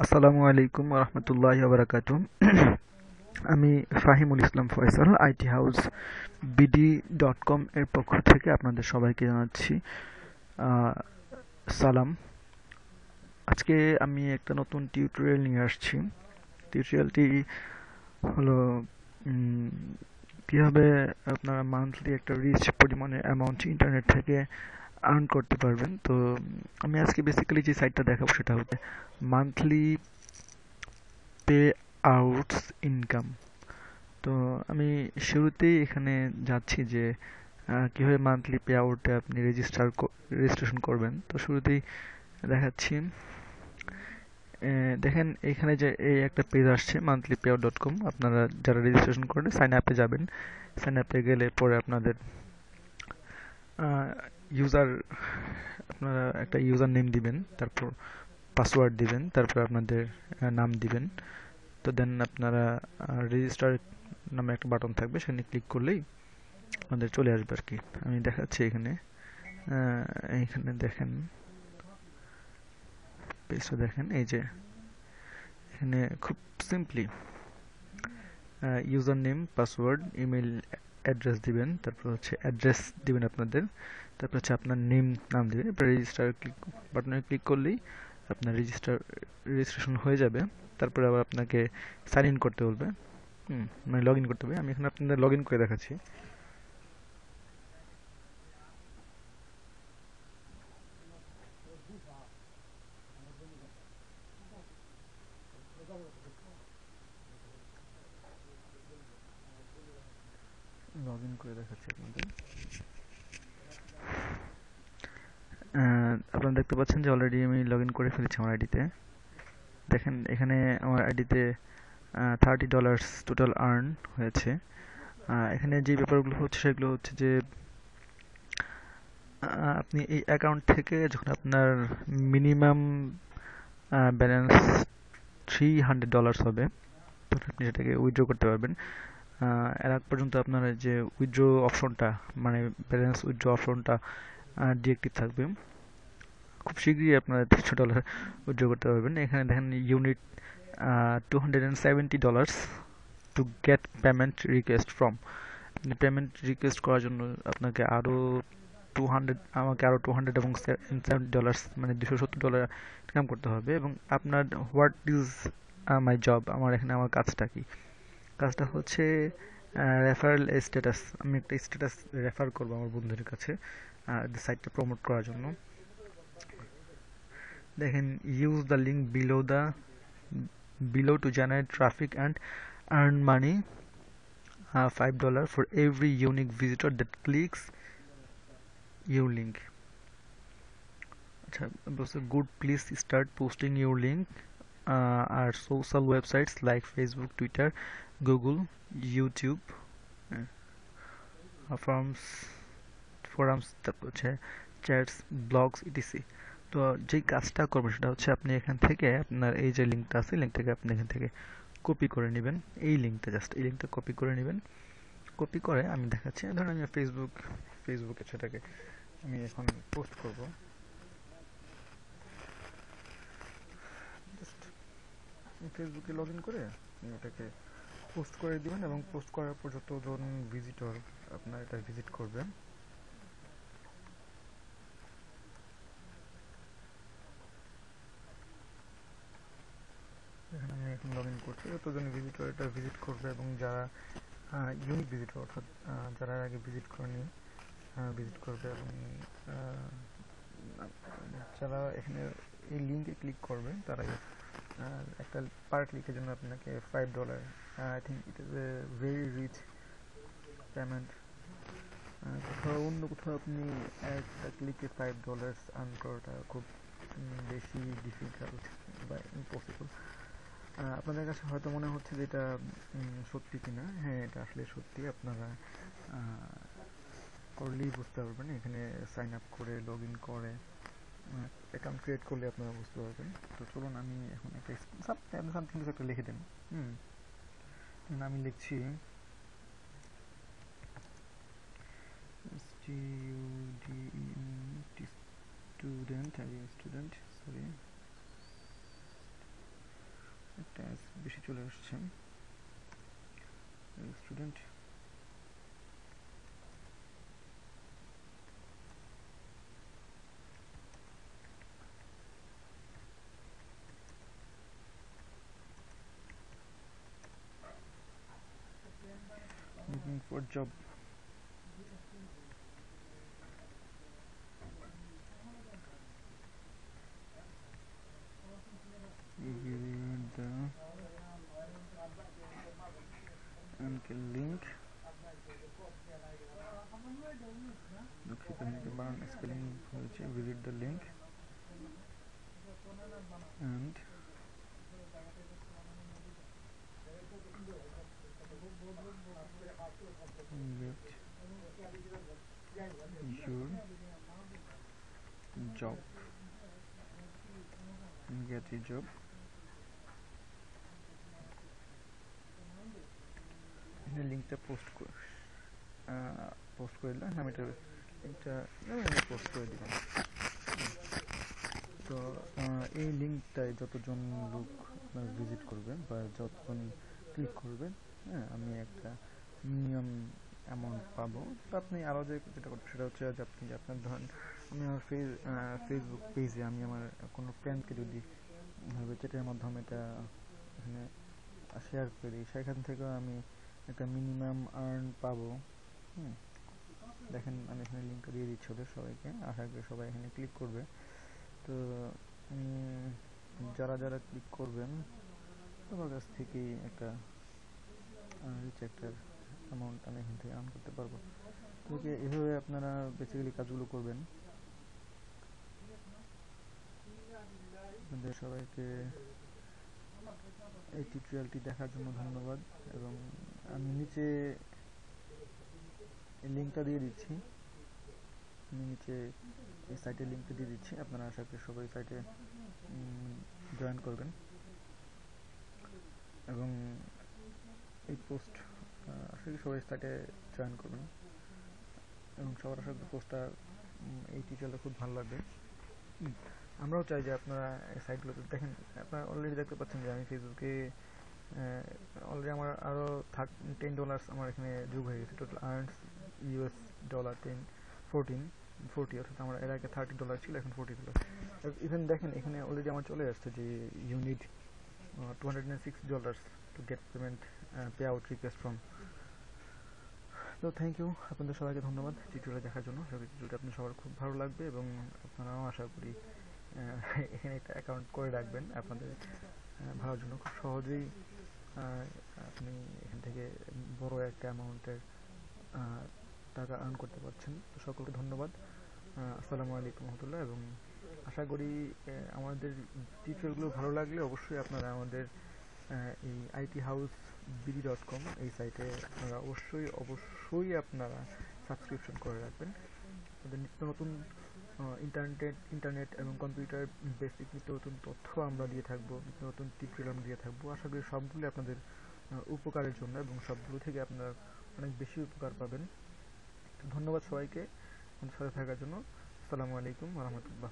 আসসালামু আলাইকুম রহমতুল্লাহি বারাকাতু। আমি ফাহিমুল ইসলাম ফয়সাল, আইটি হাউস বিডি.কম এর পক্ষ থেকে আপনাদের সবাইকে জানাচ্ছি আহ, সালাম। আজকে আমি একটা নতুন টিউটোরিয়াল নিয়ে আসছি। টিউটোরিয়ালটি হলো উম, কিভাবে আপনারা মান্থলি একটা রিচ পরিমাণে অ্যামাউন্ট ইন্টারনেট থেকে আর্ন করতে পারবেন। তো আমি আজকে বেসিক্যালি যে সাইটটা দেখাবো সেটা হচ্ছে মান্থলি পে আউটস ইনকাম। তো আমি শুরুতেই এখানে যাচ্ছি যে কিভাবে মান্থলি পে আউটে আপনি রেজিস্ট্রেশন করবেন। তো শুরুতেই দেখাচ্ছি। দেখেন এখানে যে এই একটা পেজ আসছে monthlypayout.com। আপনারা যারা রেজিস্ট্রেশন করেন সাইন আপে যাবেন। সাইন আপে গেলে পরে আপনাদের ইউজার আপনারা একটা ইউজার নেম দিবেন, তারপর পাসওয়ার্ড দিবেন, তারপর আপনাদের নাম দিবেন। তো দেন আপনারা রেজিস্টার নামে একটা বাটন থাকবে, সেখানে ক্লিক করলেই আমাদের চলে আসবে আর কি। আমি দেখাচ্ছি এখানে। আহ, এইখানে দেখেন, পেজটা দেখেন, এই যে এখানে খুব simply user name, password, email address দিবেন, তারপর হচ্ছে অ্যাড্রেস দিবেন আপনাদের, তারপর হচ্ছে আপনার নেম, নাম দিবেন। এরপর রেজিস্টার বাটনে ক্লিক করলেই আপনার রেজিস্ট্রেশন হয়ে যাবে। তারপরে আবার আপনাকে সাইন ইন করতে বলবে। মানে লগ ইন করতে হবে। আমি এখানে আপনাদের লগ ইন করে দেখাচ্ছি। লগ ইন করে দেখাচ্ছি আপনাদের। আপনারা দেখতে পাচ্ছেন যে অলরেডি আমি লগ ইন করে ফেলেছি আমার আইডিতে। দেখেন এখানে আমার আইডিতে $30 টোটাল আর্ন হয়েছে। এখানে যে ব্যাপারগুলো হচ্ছে সেগুলো হচ্ছে যে আপনি এই অ্যাকাউন্ট থেকে যখন আপনার মিনিমাম ব্যালেন্স $300 হবে, তখন আপনি সেটাকে উইথড্র করতে পারবেন। এর আগ পর্যন্ত আপনার যে উইথড্র অপশনটা, মানে ব্যালেন্স উইথড্র অপশনটা ডিএক্টিভ থাকবে। খুব শীঘ্রই আপনারা $300 উইথড্র করতে পারবেন। এখানে দেখেন unit $270 two get payment request from. আপনি পেমেন্ট রিকোয়েস্ট করার জন্য আপনাকে আরও 200, আমাকে আরও 200 এবং $70, মানে $270 ইনকাম করতে হবে। এবং আপনার হোয়াট ইজ মাই জব, আমার এখানে আমার কাজটা কি? কাজটা হচ্ছে রেফারেল স্ট্যাটাস। আমি একটা স্ট্যাটাস রেফার করবো আমার বন্ধুদের কাছে সাইটটা প্রমোট করার জন্য। দেখেন, use the link below to generate traffic and earn money. $5 for every unique visitor that clicks your link. আচ্ছা, বলছে good, please start posting your link আর social websites like Facebook, Twitter, Google, YouTube, forms forums, তারপর হচ্ছে chats, blogs, etc. তো যেই কাজটা করবেন সেটা হচ্ছে আপনি এখান থেকে আপনার এই যে লিঙ্কটা আছে, লিঙ্কটাকে আপনি এখান থেকে কপি করে নেবেন। এই লিঙ্কটা, জাস্ট এই লিঙ্কটা কপি করে নেবেন। কপি করে আমি দেখাচ্ছি, ধরুন আমি ফেসবুকে সেটাকে আমি এখন পোস্ট করব। জাস্ট ফেসবুকে লগ ইন করে আপনি এটাকে পোস্ট করে দিবেন, এবং পোস্ট করার পর যতজন ভিজিটর আপনার এটা ভিজিট করবে, এখানে আমি এখন লগ ইন করছি, যতজন ভিজিটর এটা ভিজিট করবে এবং যারা ইউনিক ভিজিটর, অর্থাৎ যারা আগে ভিজিট করেনি ভিজিট করবে, এবং আহ, যারা এখানে এই লিঙ্কে ক্লিক করবে তারাই একটা পার ক্লিকের জন্য আপনাকে $5, I think it is a very rich payment. অন্য কোথাও আপনি একটা ক্লিকে $5 আর্ন করাটা খুব বেশি ডিফিকাল্ট বা ইম্পসিবল। আপনাদের কাছে হয়তো মনে হচ্ছে যে এটা সত্যি কিনা। হ্যাঁ, এটা আসলে সত্যি। আপনারা করলেই বুঝতে পারবেন। এখানে সাইন আপ করে, লগ ইন করে, অ্যাকাউন্ট ক্রিয়েট করলে আপনারা বুঝতে পারবেন। তো চলুন আমি এখন একটা সামথিং কিছু একটা লিখে দেন। হুম আমি লিখছি স্টুডেন্ট, সরি, ট্যাস বেশি চলে আসছে। Student looking for job. Give the uncle link. দুঃখিত হিন্দি বানান স্পেলিং হয়েছে। visit the link and get your job. লিঙ্কটা পোস্ট করে দিলাম। আমি এটা লিঙ্কটা পোস্ট করে দিলাম। তো এই লিঙ্কটায় যতজন লোক ভিজিট করবেন বা যতজন ক্লিক করবেন, হ্যাঁ, আমি একটা মিনিমাম অ্যামাউন্ট পাবো। তো আপনি আরও যেটা করবেন সেটা হচ্ছে যে আপনি আপনার ধরেন আমি আমার ফেসবুক পেজে আমি আমার কোনো ফ্রেন্ডকে যদি চ্যাটের মাধ্যমে এটা এখানে শেয়ার করি, সেখান থেকেও আমি একটা মিনিমাম আর্ন পাবো। দেখেন আমি এখানে লিঙ্কটা দিয়ে দিচ্ছি ওদের সবাইকে, আশা করি সবাই এখানে ক্লিক করবে। তো যারা যারা ক্লিক করবেন তোমার কাছ থেকেই একটা রিচেক্টের অ্যামাউন্ট আমি এখান থেকে আর্ন করতে পারবো। তো এভাবে আপনারা বেসিক্যালি কাজগুলো করবেন। আপনাদের সবাইকে এই টিউটোরিয়ালটি দেখার জন্য ধন্যবাদ, এবং আমি নিচে লিঙ্কটা দিয়ে দিচ্ছি। আমি নিচে এই সাইটের লিঙ্কটা দিয়ে দিচ্ছি, আপনারা আশা করি সবাই সাইটে জয়েন করবেন এবং এই পোস্ট আশা করি সবাই সাইটে জয়েন করবেন এবং সবার আশা করি পোস্টটা এই টিউটোরিয়ালটা খুব ভালো লাগবে। আমরাও চাই যে আপনারা এই সাইটগুলোতে দেখেন। আপনারা অলরেডি দেখতে পাচ্ছেন যে আমি ফেসবুকে অলরেডি আমার আরও $10 আমার এখানে যোগ হয়ে গেছে। টোটাল আর্নস US ডলার 40, অর্থাৎ আমার এর আগে $30 ছিল, এখন $40। ইভেন দেখেন এখানে অলরেডি আমার চলে আসছে যে you need $206 to get payment pay out request from. তো থ্যাংক ইউ, আপনাদের সবাইকে ধন্যবাদ টিউটোরিয়াল দেখার জন্য। টিউটোরিয়ালটা আপনার সবার খুব ভালো লাগবে এবং আপনারাও আশা করি এখানে একটা অ্যাকাউন্ট করে রাখবেন আপনাদের ভালোর জন্য। খুব সহজেই আপনি এখান থেকে বড় একটা অ্যামাউন্টের টাকা আর্ন করতে পারছেন। তো সকলকে ধন্যবাদ। আসসালামু আলাইকুম রহমতুল্লাহ। এবং আশা করি আমাদের টিউটোরিয়ালগুলো ভালো লাগলে অবশ্যই আপনারা আমাদের এই ithousebd.com এই সাইটে আপনারা অবশ্যই আপনারা সাবস্ক্রিপশন করে রাখবেন। আমাদের নিত্য নতুন ইন্টারনেট এবং কম্পিউটার বেসিক নিত্য নতুন তথ্য আমরা দিয়ে থাকবো, নিত্য নতুন টিউটোরিয়াল আমরা দিয়ে থাকবো। আশা করি সবগুলো আপনাদের উপকারের জন্য এবং সবগুলো থেকে আপনারা অনেক বেশি উপকার পাবেন। ধন্যবাদ সবাইকে আমাদের সাথে থাকার জন্য। আসসালামু আলাইকুম রহমতুল্লাহ।